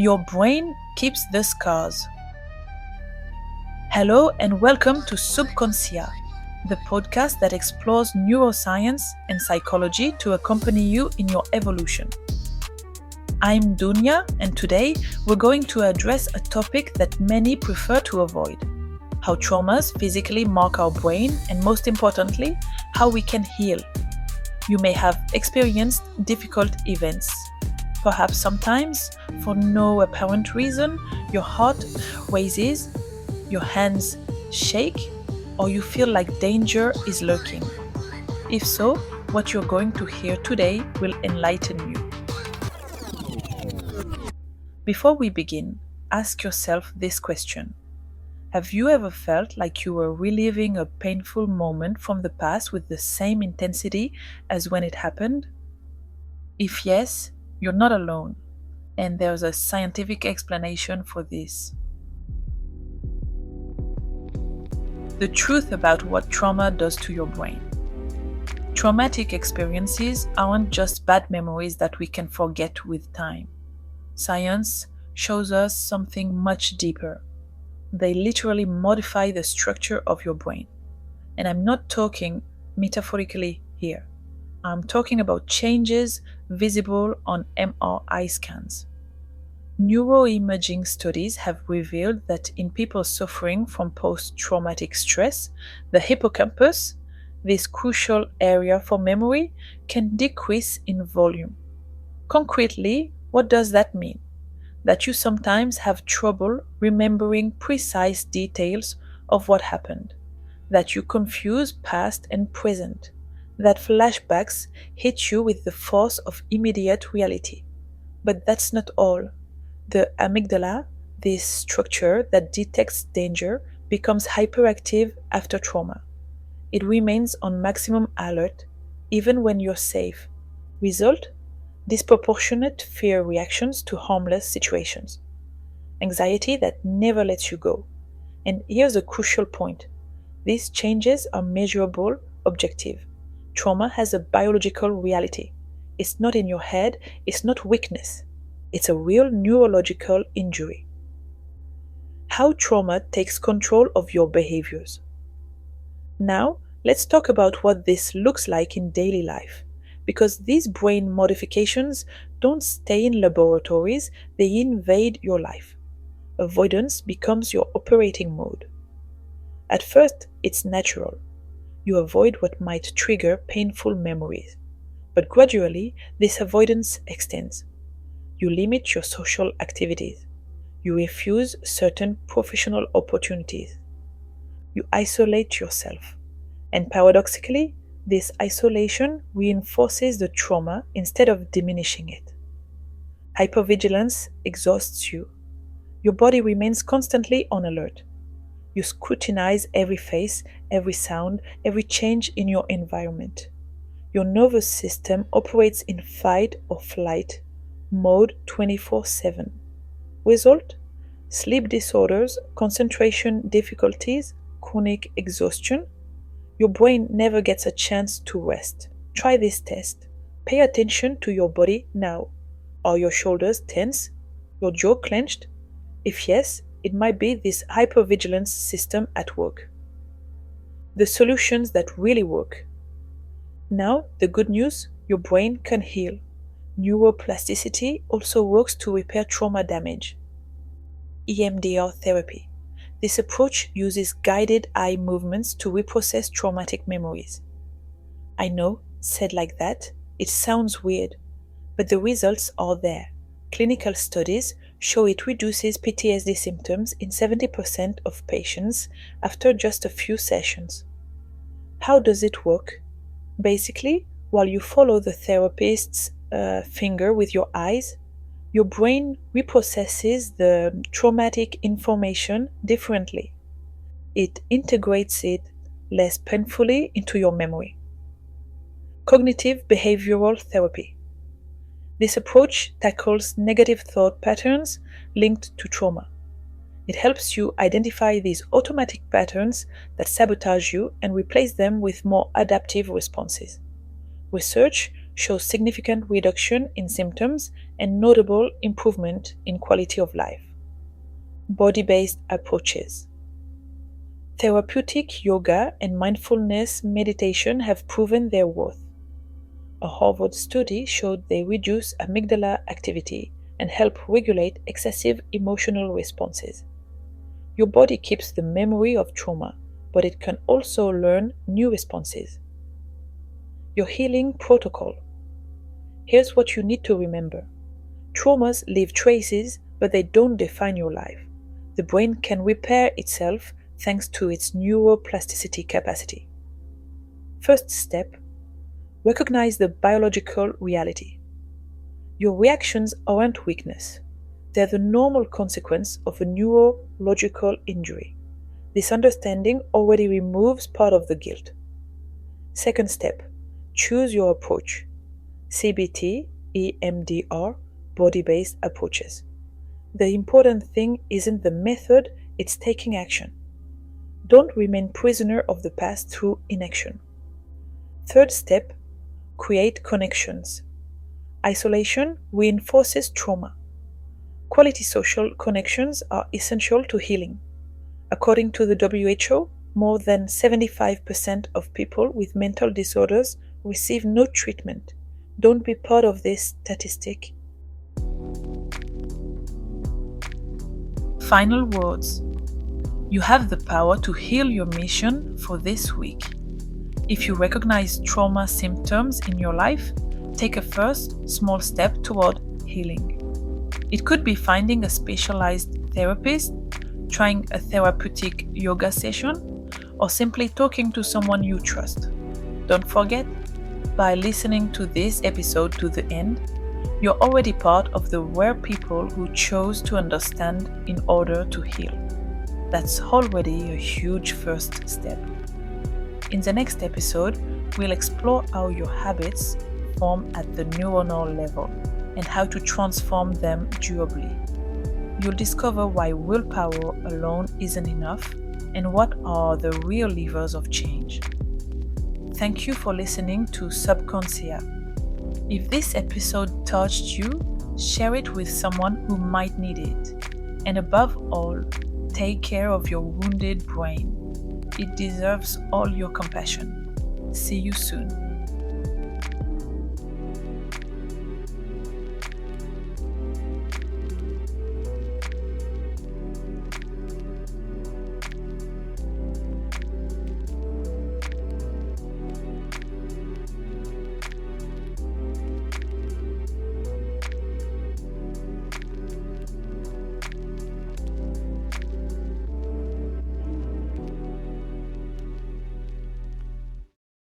Your brain keeps the scars. Hello and welcome to Subconsia, the podcast that explores neuroscience and psychology to accompany you in your evolution. I'm Dunya, and today we're going to address a topic that many prefer to avoid: how traumas physically mark our brain, and most importantly, how we can heal. You may have experienced difficult events. Perhaps sometimes, for no apparent reason, your heart races, your hands shake, or you feel like danger is lurking. If so, what you're going to hear today will enlighten you. Before we begin, ask yourself this question. Have you ever felt like you were reliving a painful moment from the past with the same intensity as when it happened? If yes, you're not alone, and there's a scientific explanation for this. The truth about what trauma does to your brain. Traumatic experiences aren't just bad memories that we can forget with time. Science shows us something much deeper. They literally modify the structure of your brain. And I'm not talking metaphorically here. I'm talking about changes visible on MRI scans. Neuroimaging studies have revealed that in people suffering from post-traumatic stress, the hippocampus, this crucial area for memory, can decrease in volume. Concretely, what does that mean? That you sometimes have trouble remembering precise details of what happened, that you confuse past and present, that flashbacks hit you with the force of immediate reality. But that's not all. The amygdala, this structure that detects danger, becomes hyperactive after trauma. It remains on maximum alert even when you're safe. Result? Disproportionate fear reactions to harmless situations. Anxiety that never lets you go. And here's a crucial point. These changes are measurable, objective. Trauma has a biological reality. It's not in your head, it's not weakness. It's a real neurological injury. How trauma takes control of your behaviors. Now, let's talk about what this looks like in daily life. Because these brain modifications don't stay in laboratories, they invade your life. Avoidance becomes your operating mode. At first, it's natural. You avoid what might trigger painful memories. But gradually, this avoidance extends. You limit your social activities. You refuse certain professional opportunities. You isolate yourself. And paradoxically, this isolation reinforces the trauma instead of diminishing it. Hypervigilance exhausts you. Your body remains constantly on alert. You scrutinize every face, every sound, every change in your environment. Your nervous system operates in fight or flight mode 24/7. Result? Sleep disorders, concentration difficulties, chronic exhaustion. Your brain never gets a chance to rest. Try this test. Pay attention to your body now. Are your shoulders tense? Your jaw clenched? If yes, it might be this hypervigilance system at work. The solutions that really work. Now, the good news, your brain can heal. Neuroplasticity also works to repair trauma damage. EMDR therapy. This approach uses guided eye movements to reprocess traumatic memories. I know, said like that, it sounds weird, but the results are there. Clinical studies show it reduces PTSD symptoms in 70% of patients after just a few sessions. How does it work? Basically, while you follow the therapist's finger with your eyes, your brain reprocesses the traumatic information differently. It integrates it less painfully into your memory. Cognitive behavioral therapy. This approach tackles negative thought patterns linked to trauma. It helps you identify these automatic patterns that sabotage you and replace them with more adaptive responses. Research shows significant reduction in symptoms and notable improvement in quality of life. Body-based approaches. Therapeutic yoga and mindfulness meditation have proven their worth. A Harvard study showed they reduce amygdala activity and help regulate excessive emotional responses. Your body keeps the memory of trauma, but it can also learn new responses. Your healing protocol. Here's what you need to remember. Traumas leave traces, but they don't define your life. The brain can repair itself thanks to its neuroplasticity capacity. First step, recognize the biological reality. Your reactions aren't weakness. They're the normal consequence of a neurological injury. This understanding already removes part of the guilt. Second step, choose your approach. CBT, EMDR, body-based approaches. The important thing isn't the method, it's taking action. Don't remain prisoner of the past through inaction. Third step, create connections. Isolation reinforces trauma. Quality social connections are essential to healing. According to the WHO, more than 75% of people with mental disorders receive no treatment. Don't be part of this statistic. Final words. You have the power to heal your mission for this week. If you recognize trauma symptoms in your life, take a first small step toward healing. It could be finding a specialized therapist, trying a therapeutic yoga session, or simply talking to someone you trust. Don't forget, by listening to this episode to the end, you're already part of the rare people who chose to understand in order to heal. That's already a huge first step. In the next episode, we'll explore how your habits form at the neuronal level and how to transform them durably. You'll discover why willpower alone isn't enough and what are the real levers of change. Thank you for listening to Subconsia. If this episode touched you, share it with someone who might need it. And above all, take care of your wounded brain. It deserves all your compassion. See you soon.